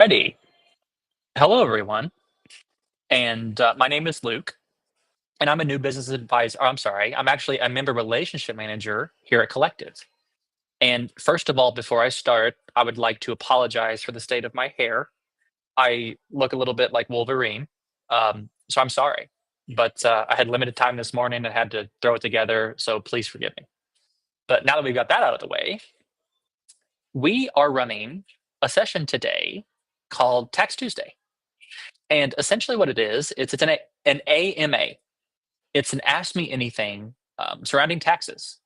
Ready. Hello, everyone. And my name is Luke, and I'm a new business advisor. I'm sorry, I'm actually a member relationship manager here at Collective. And first of all, before I start, I would like to apologize for the state of my hair. I look a little bit like Wolverine, so I'm sorry. But I had limited time this morning and had to throw it together, so please forgive me. But now that we've got that out of the way, we are running a session today called Tax Tuesday. And essentially, what it is, an AMA. It's an Ask Me Anything surrounding taxes,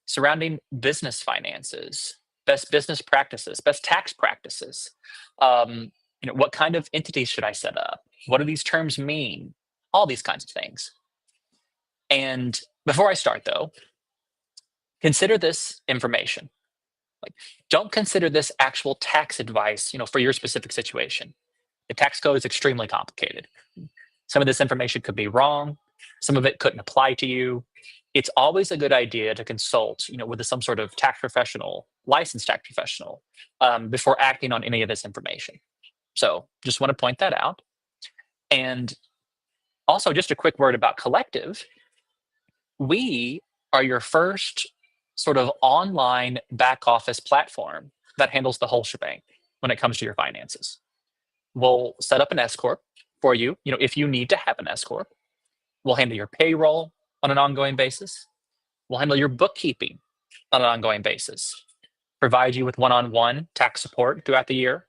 surrounding business finances, best business practices, best tax practices. What kind of entities should I set up? What do these terms mean? All these kinds of things. And before I start, though, consider this information. Like, don't consider this actual tax advice, for your specific situation. The tax code is extremely complicated. Some of this information could be wrong. Some of it couldn't apply to you. It's always a good idea to consult, with some sort of tax professional, licensed tax professional, before acting on any of this information. So just want to point that out. And also, just a quick word about Collective. We are your first sort of online back office platform that handles the whole shebang when it comes to your finances. We'll set up an S corp for you, if you need to have an S corp. We'll handle your payroll on an ongoing basis. We'll handle your bookkeeping on an ongoing basis. Provide you with one-on-one tax support throughout the year.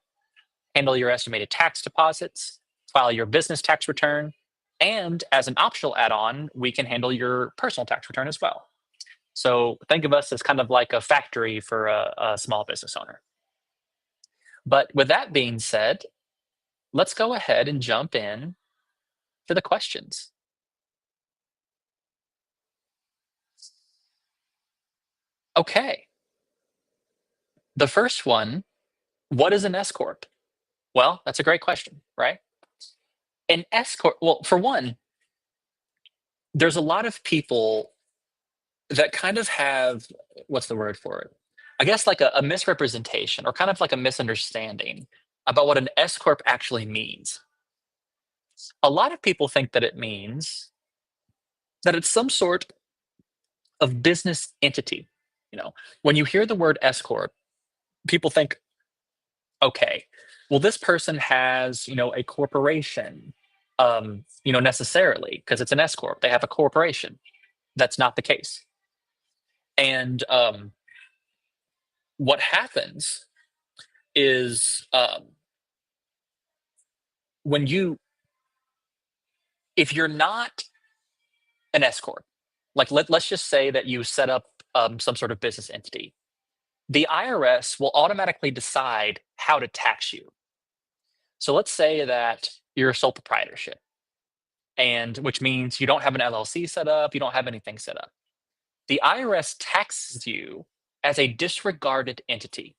Handle your estimated tax deposits. File your business tax return. And as an optional add-on, we can handle your personal tax return as well. So think of us as kind of like a factory for a small business owner. But with that being said, let's go ahead and jump in to the questions. Okay. The first one, what is an S corp? Well, that's a great question, right? An S corp, well, for one, there's a lot of people that kind of have, what's the word for it? I guess like a misrepresentation or kind of like a misunderstanding about what an S corp actually means. A lot of people think that it means that it's some sort of business entity. When you hear the word S corp, people think, okay, well, this person has, a corporation, necessarily, because it's an S corp. They have a corporation. That's not the case. And what happens is when you, if you're not an S corp, like let's just say that you set up some sort of business entity, the IRS will automatically decide how to tax you. So let's say that you're a sole proprietorship, and which means you don't have an LLC set up, you don't have anything set up. The IRS taxes you as a disregarded entity,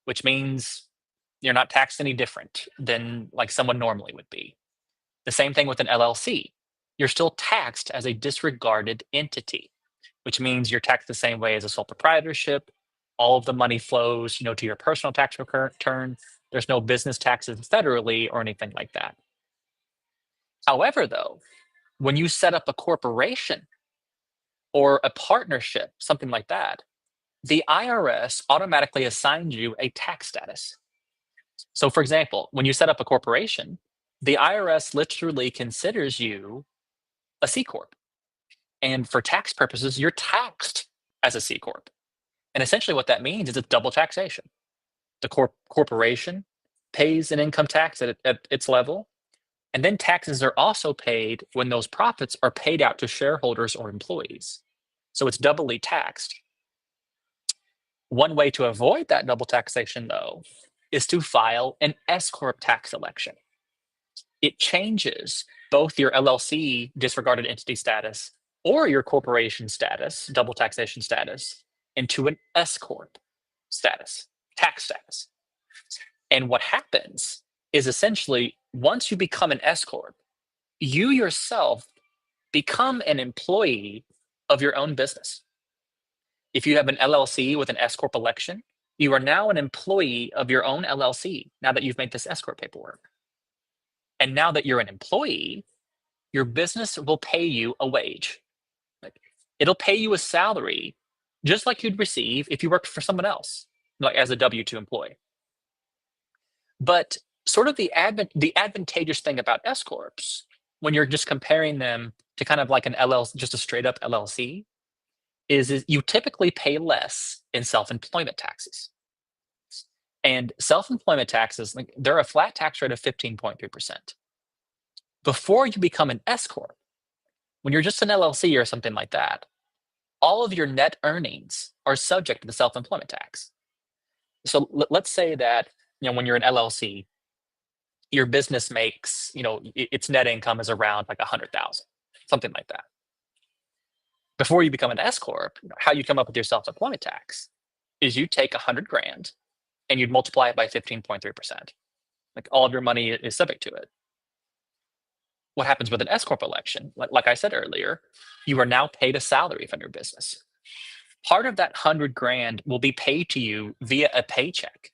which means you're not taxed any different than like someone normally would be. The same thing with an LLC. You're still taxed as a disregarded entity, which means you're taxed the same way as a sole proprietorship. All of the money flows, to your personal tax return. There's no business taxes federally or anything like that. However, though, when you set up a corporation or a partnership, something like that, the IRS automatically assigns you a tax status. So, for example, when you set up a corporation, the IRS literally considers you a C Corp. And for tax purposes, you're taxed as a C Corp. And essentially, what that means is it's double taxation. The corporation pays an income tax at its level, and then taxes are also paid when those profits are paid out to shareholders or employees. So it's doubly taxed. One way to avoid that double taxation, though, is to file an S Corp tax election. It changes both your LLC disregarded entity status or your corporation status, double taxation status, into an S Corp status, tax status. And what happens is essentially once you become an S Corp, you yourself become an employee of your own business. If you have an LLC with an S Corp election, You are now an employee of your own LLC now that you've made this S corp paperwork. And now that you're an employee, your business will pay you a wage. Like, it'll pay you a salary just like you'd receive if you worked for someone else, like as a W-2 employee. But sort of the advantageous thing about S corps, when you're just comparing them to kind of like an LLC, just a straight up LLC, is you typically pay less in self-employment taxes. And self-employment taxes, like, they're a flat tax rate of 15.3%. Before you become an S corp, when you're just an LLC or something like that, all of your net earnings are subject to the self-employment tax. So let's say that, when you're an LLC, your business makes, its net income is around like 100,000, something like that. Before you become an S corp, how you come up with your self-employment tax is you take 100 grand and you'd multiply it by 15.3%. Like, all of your money is subject to it. What happens with an S corp election? Like I said earlier, you are now paid a salary from your business. Part of that 100 grand will be paid to you via a paycheck.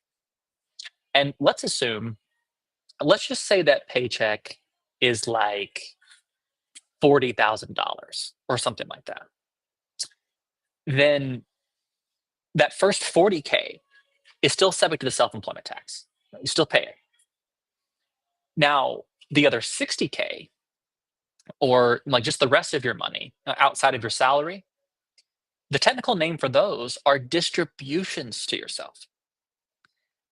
And let's just say that paycheck is like $40,000 or something like that. Then that first 40K is still subject to the self-employment tax. You still pay it. Now, the other 60K, or like just the rest of your money outside of your salary, the technical name for those are distributions to yourself.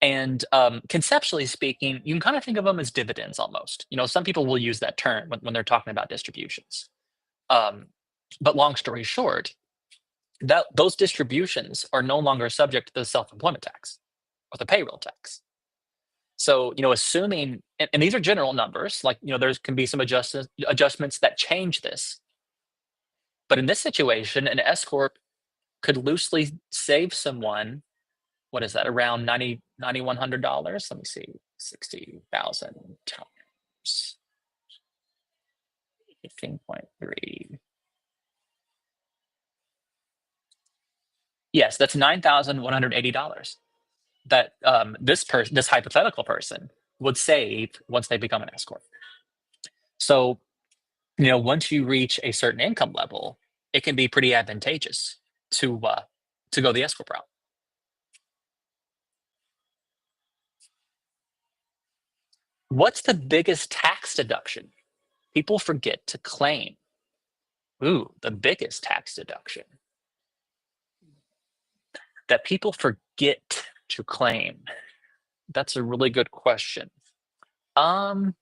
And conceptually speaking, you can kind of think of them as dividends almost. Some people will use that term when they're talking about distributions. But long story short, those distributions are no longer subject to the self-employment tax or the payroll tax. So, assuming, and these are general numbers, like, there can be some adjustments that change this. But in this situation, an S corp could loosely save someone, what is that, around $9,100? Let me see, 60,000 times 15.3. Yes, that's $9,180 that this hypothetical person would save once they become an S corp. So, once you reach a certain income level, it can be pretty advantageous to go the S corp route. What's the biggest tax deduction people forget to claim? Ooh, the biggest tax deduction that people forget to claim. That's a really good question. Um,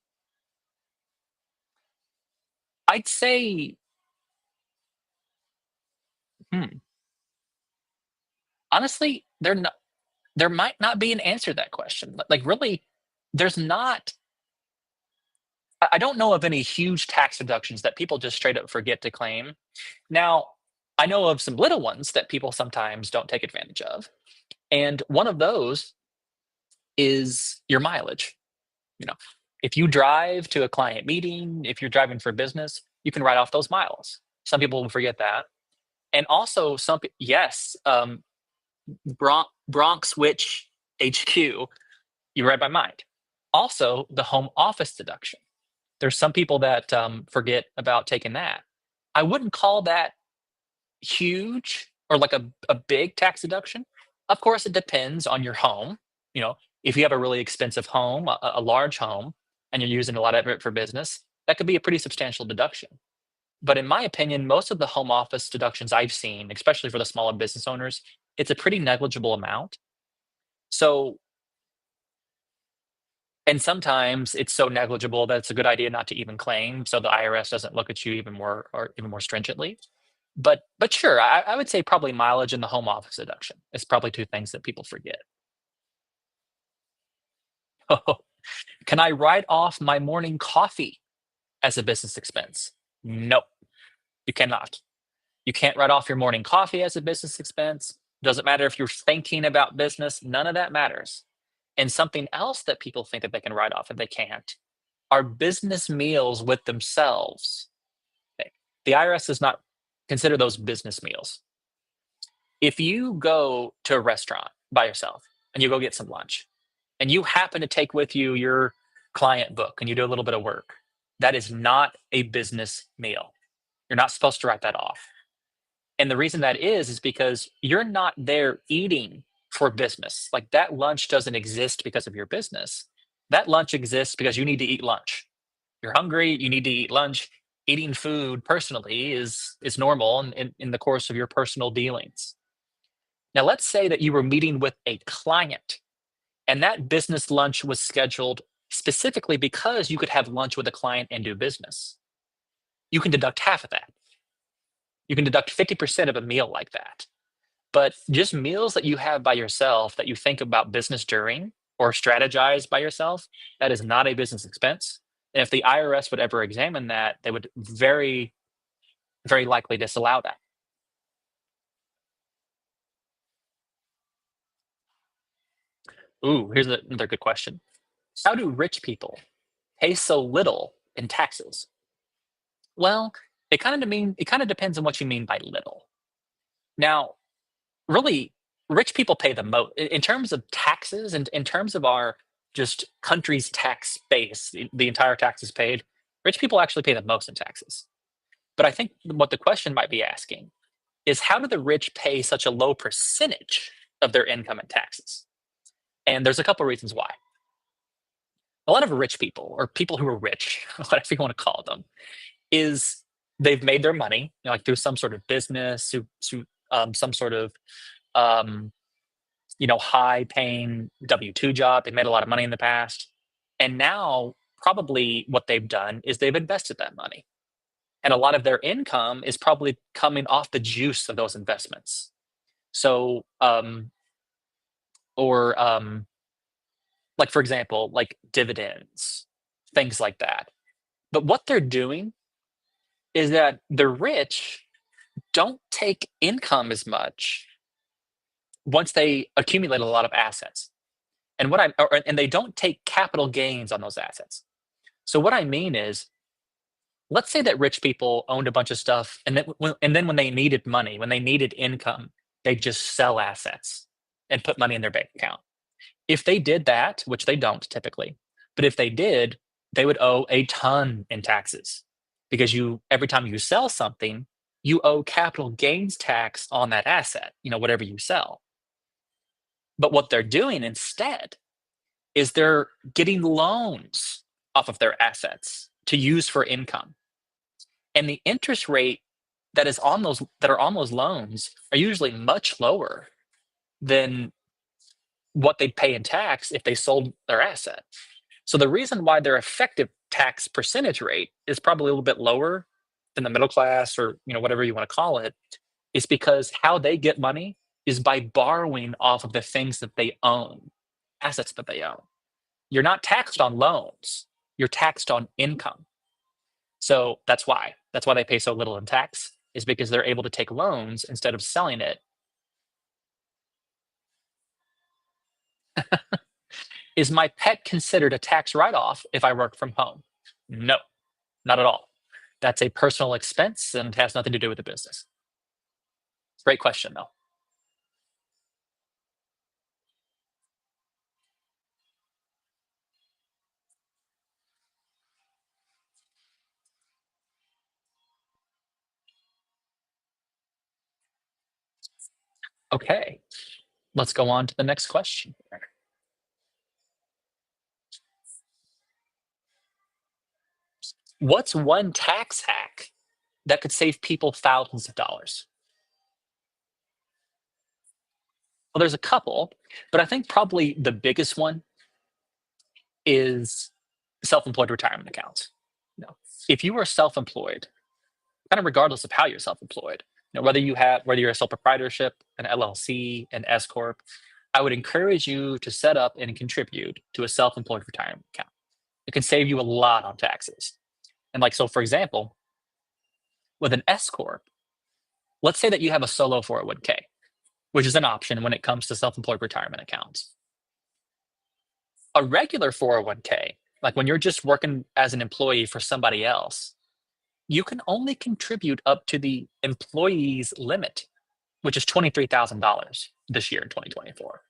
I'd say, hmm, honestly, there might not be an answer to that question. Like, really, there's not. I don't know of any huge tax deductions that people just straight up forget to claim. Now, I know of some little ones that people sometimes don't take advantage of. And one of those is your mileage. You know, if you drive to a client meeting, if you're driving for business, you can write off those miles. Some people will forget that. And also, yes, Bronx Witch HQ, you read my mind. Also, the home office deduction. There's some people that forget about taking that. I wouldn't call that huge or like a big tax deduction. Of course, it depends on your home. You know, if you have a really expensive home, a large home, and you're using a lot of it for business, that could be a pretty substantial deduction. But in my opinion, most of the home office deductions I've seen, especially for the smaller business owners, it's a pretty negligible amount. So, and sometimes it's so negligible that it's a good idea not to even claim, so the IRS doesn't look at you even more stringently. But sure, I would say probably mileage and the home office deduction. It's probably two things that people forget. Can I write off my morning coffee as a business expense? No, you cannot. You can't write off your morning coffee as a business expense. Doesn't matter if you're thinking about business, none of that matters. And something else that people think that they can write off and they can't are business meals with themselves. Okay. The IRS does not consider those business meals. If you go to a restaurant by yourself and you go get some lunch and you happen to take with you your client book and you do a little bit of work, that is not a business meal. You're not supposed to write that off. And the reason that is because you're not there eating for business. Like that lunch doesn't exist because of your business. That lunch exists because you need to eat lunch. You're hungry, you need to eat lunch. Eating food personally is normal in the course of your personal dealings. Now, let's say that you were meeting with a client and that business lunch was scheduled specifically because you could have lunch with a client and do business. You can deduct half of that. You can deduct 50% of a meal like that. But just meals that you have by yourself that you think about business during or strategize by yourself, that is not a business expense. And if the IRS would ever examine that, they would very, very likely disallow that. Ooh, here's another good question. How do rich people pay so little in taxes? Well, it kind of depends on what you mean by little. Now, really, rich people pay the most in terms of taxes and in terms of our just country's tax base, the entire taxes paid. Rich people actually pay the most in taxes. But I think what the question might be asking is how do the rich pay such a low percentage of their income in taxes? And there's a couple reasons why. A lot of rich people, or people who are rich, whatever you want to call them, is they've made their money, like through some sort of business, through some sort of um, high paying W-2 job. They made a lot of money in the past. And now, probably what they've done is they've invested that money. And a lot of their income is probably coming off the juice of those investments. So, or like, for example, like dividends, things like that. But what they're doing is that the rich don't take income as much once they accumulate a lot of assets. And they don't take capital gains on those assets. So what I mean is, let's say that rich people owned a bunch of stuff, and then when they needed money, when they needed income, they just sell assets and put money in their bank account. If they did that, which they don't typically, but if they did, they would owe a ton in taxes because you every time you sell something, you owe capital gains tax on that asset, whatever you sell. But what they're doing instead is they're getting loans off of their assets to use for income. And the interest rate that are on those loans are usually much lower than what they'd pay in tax if they sold their asset. So the reason why their effective tax percentage rate is probably a little bit lower than the middle class or whatever you want to call it is because how they get money is by borrowing off of the things that they own, assets that they own. You're not taxed on loans, you're taxed on income. So that's why. That's why they pay so little in tax, is because they're able to take loans instead of selling it. Is my pet considered a tax write off if I work from home? No, not at all. That's a personal expense and has nothing to do with the business. Great question, though. Okay, let's go on to the next question. What's one tax hack that could save people thousands of dollars? Well, there's a couple, but I think probably the biggest one is self-employed retirement accounts. You know, if you are self-employed, kind of regardless of how you're self-employed, whether you're a sole proprietorship, an LLC, an S corp, I would encourage you to set up and contribute to a self-employed retirement account. It can save you a lot on taxes. And like so, for example, with an S corp, let's say that you have a solo 401k, which is an option when it comes to self-employed retirement accounts. A regular 401k, like when you're just working as an employee for somebody else, you can only contribute up to the employee's limit, which is $23,000 this year in 2024.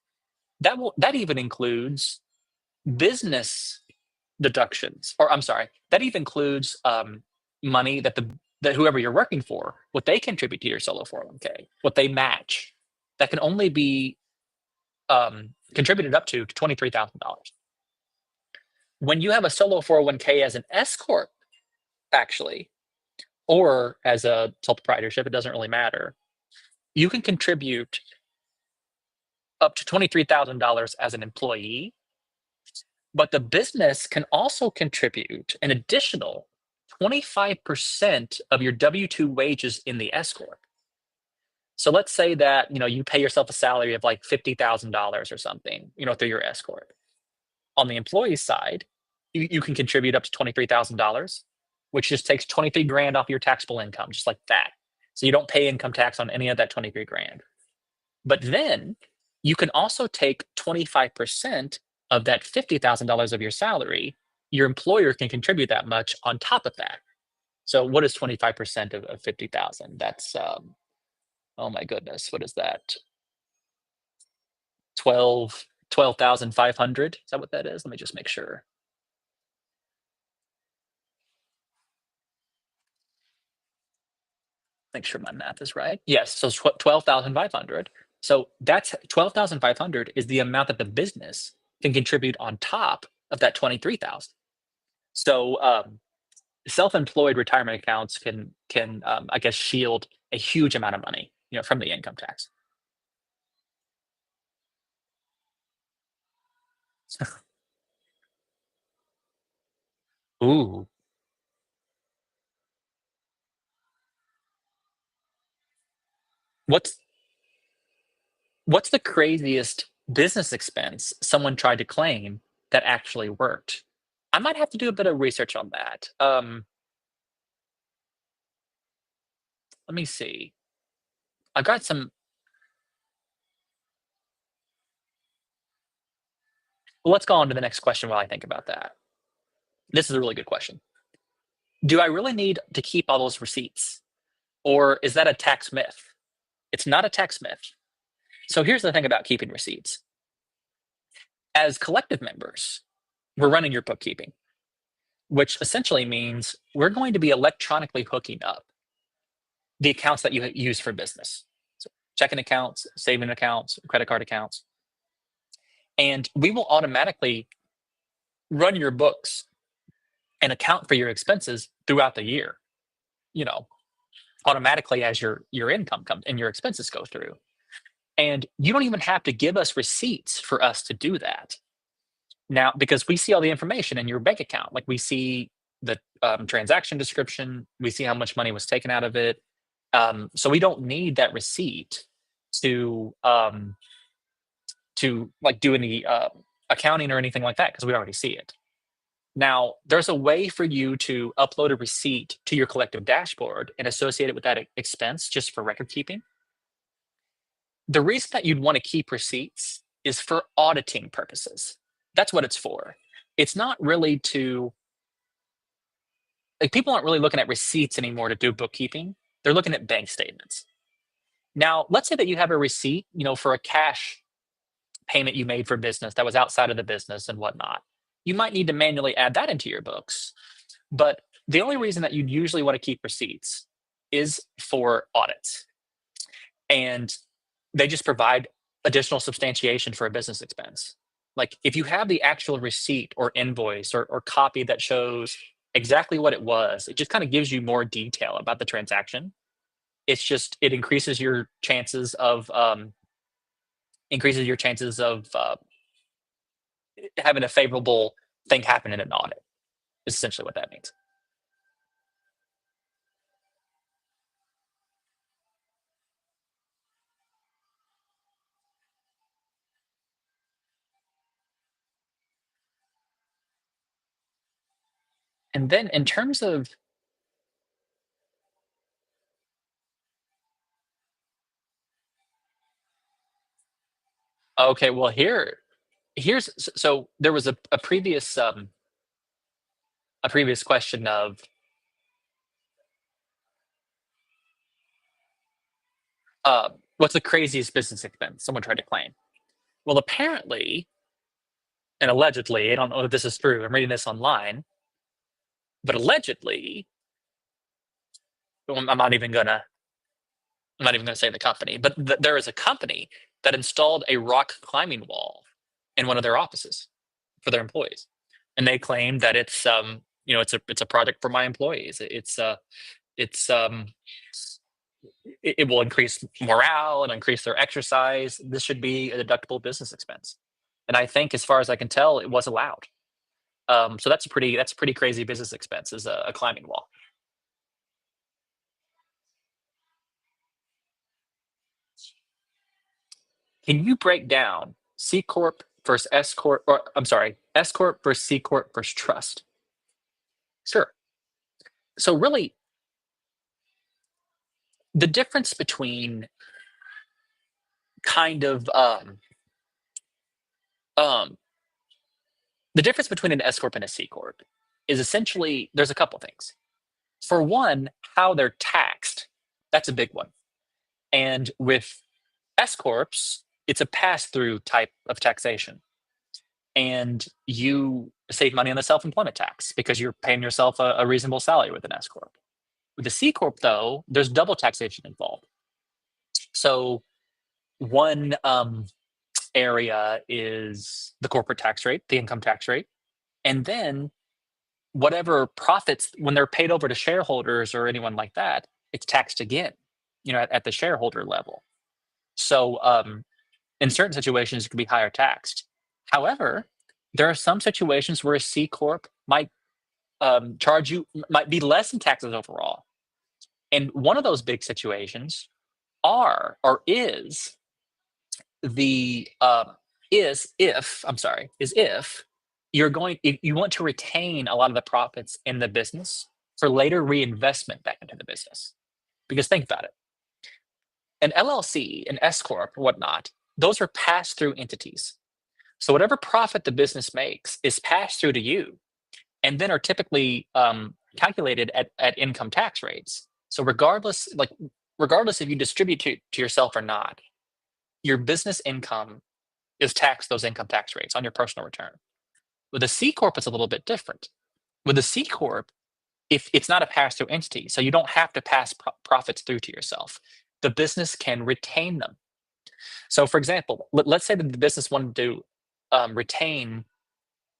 That even includes business deductions, or I'm sorry, that even includes money that whoever you're working for, what they contribute to your solo 401k, what they match, that can only be contributed up to $23,000. When you have a solo 401k as an S corp, actually, or as a sole proprietorship, it doesn't really matter. You can contribute up to $23,000 as an employee, but the business can also contribute an additional 25% of your W-2 wages in the S corp. So let's say that you pay yourself a salary of like $50,000 or something, through your S corp. On the employee side, you can contribute up to $23,000, which just takes 23 grand off your taxable income, just like that. So you don't pay income tax on any of that 23 grand. But then you can also take 25% of that $50,000 of your salary. Your employer can contribute that much on top of that. So what is 25% of 50,000? That's oh my goodness, what is that? 12,500. Is that what that is? Let me just make sure. Make sure my math is right. Yes, so 12,500. So that's 12,500 is the amount that the business can contribute on top of that 23,000. So self-employed retirement accounts can I guess shield a huge amount of money, from the income tax. Ooh, what's what's the craziest business expense someone tried to claim that actually worked? I might have to do a bit of research on that. Let me see. I've got some. Well, let's go on to the next question while I think about that. This is a really good question. Do I really need to keep all those receipts? Or is that a tax myth? It's not a tax myth. So here's the thing about keeping receipts. As collective members, we're running your bookkeeping, which essentially means we're going to be electronically hooking up the accounts that you use for business. So checking accounts, saving accounts, credit card accounts. And we will automatically run your books and account for your expenses throughout the year, you know, automatically as your income comes and your expenses go through. And you don't even have to give us receipts for us to do that. Now, because we see all the information in your bank account, like we see the transaction description, we see how much money was taken out of it. So we don't need that receipt to like do any accounting or anything like that because we already see it. Now, there's a way for you to upload a receipt to your collective dashboard and associate it with that expense just for record keeping. The reason that you'd want to keep receipts is for auditing purposes. That's what it's for. It's not really to, like, people aren't really looking at receipts anymore to do bookkeeping. They're looking at bank statements. Now, let's say that you have a receipt, for a cash payment you made for business that was outside of the business and whatnot. You might need to manually add that into your books. But the only reason that you'd usually want to keep receipts is for audits. And they just provide additional substantiation for a business expense. Like if you have the actual receipt or invoice or copy that shows exactly what it was, it just kind of gives you more detail about the transaction. It increases your chances of having a favorable thing happen in an audit. Is essentially what that means. And then in terms of okay, well so there was a previous question of what's the craziest business expense someone tried to claim. Well, apparently and allegedly, I don't know if this is true, I'm reading this online, but allegedly, well, I'm not even gonna say the company, but there is a company that installed a rock climbing wall in one of their offices for their employees, and they claim that it's a project for my employees. It's it will increase morale and increase their exercise. This should be a deductible business expense, and I think, as far as I can tell, it was allowed. So that's a pretty crazy business expense, is a climbing wall. Can you break down C corp versus S corp, or I'm sorry, S corp versus C corp versus trust? Sure. So really, the difference between kind of um, the difference between an S corp and a C corp is essentially, there's a couple things. For one, how they're taxed. That's a big one. And with S corps, it's a pass through type of taxation, and you save money on the self employment tax because you're paying yourself a reasonable salary with an S corp. With the C corp, though, there's double taxation involved. So one area is the corporate tax rate, the income tax rate, and then whatever profits, when they're paid over to shareholders or anyone like that, it's taxed again, at the shareholder level. So in certain situations, it can be higher taxed. However, there are some situations where a C corp might be less in taxes overall. And one of those big situations are or the is if I'm sorry is if if you want to retain a lot of the profits in the business for later reinvestment back into the business. Because think about it, an LLC, an S corp, whatnot, those are pass through entities. So whatever profit the business makes is passed through to you, and then are typically calculated at income tax rates. So regardless if you distribute to yourself or not, your business income is taxed those income tax rates on your personal return. With a C corp, it's a little bit different. With a C corp, if it's not a pass-through entity, so you don't have to pass profits through to yourself. The business can retain them. So, for example, let's say that the business wanted to retain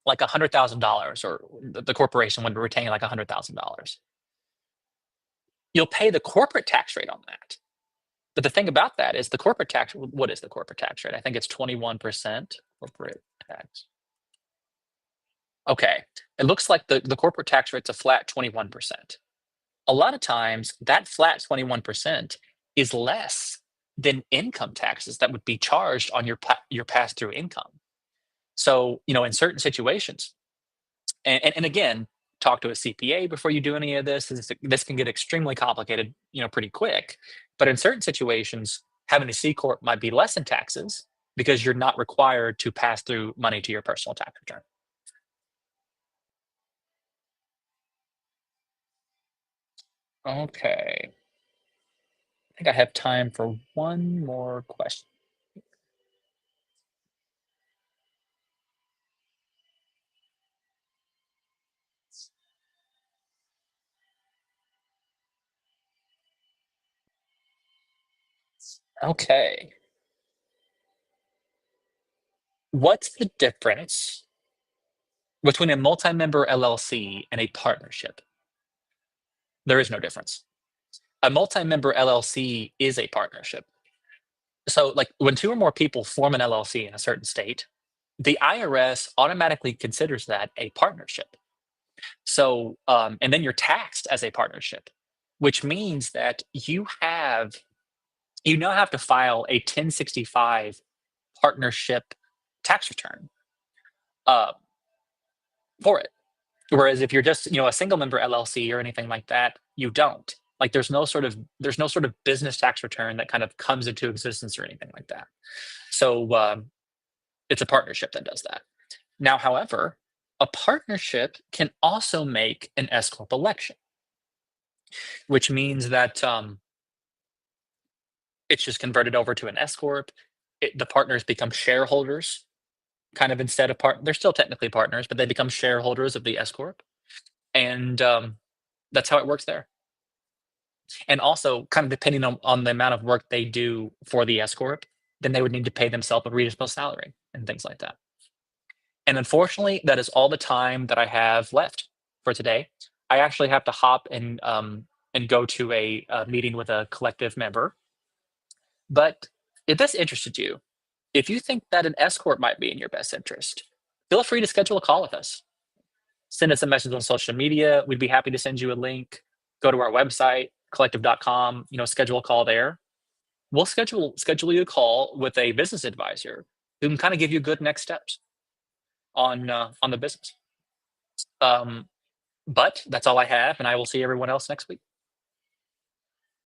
like $100,000, or the corporation wanted to retain like $100,000. You'll pay the corporate tax rate on that. But the thing about that is the corporate tax. What is the corporate tax rate? I think it's 21% corporate tax. Okay, it looks like the corporate tax rate's a flat 21%. A lot of times, that flat 21% is less than income taxes that would be charged on your pass-through income. So, in certain situations, and again, talk to a CPA before you do any of this. This can get extremely complicated, pretty quick. But in certain situations, having a C corp might be less in taxes because you're not required to pass through money to your personal tax return. Okay, I think I have time for one more question. Okay, what's the difference between a multi-member LLC and a partnership? There is no difference. A multi-member LLC is a partnership. So, like, when two or more people form an LLC in a certain state, the IRS automatically considers that a partnership. So, and then you're taxed as a partnership, which means that you now have to file a 1065 partnership tax return uh, for it. Whereas if you're just, a single member LLC or anything like that, you don't. Like, there's no sort of business tax return that kind of comes into existence or anything like that. So it's a partnership that does that. Now, however, a partnership can also make an S corp election, which means that it's just converted over to an S corp. the partners become shareholders, kind of instead of they're still technically partners, but they become shareholders of the S corp, and that's how it works there. And also, kind of depending on the amount of work they do for the S corp, then they would need to pay themselves a reasonable salary and things like that. And unfortunately, that is all the time that I have left for today. I actually have to hop and go to a meeting with a collective member. But if this interested you, if you think that an S corp might be in your best interest, feel free to schedule a call with us. Send us a message on social media. We'd be happy to send you a link. Go to our website, collective.com, schedule a call there. We'll schedule you a call with a business advisor who can kind of give you good next steps on the business. Um, but that's all I have, and I will see everyone else next week.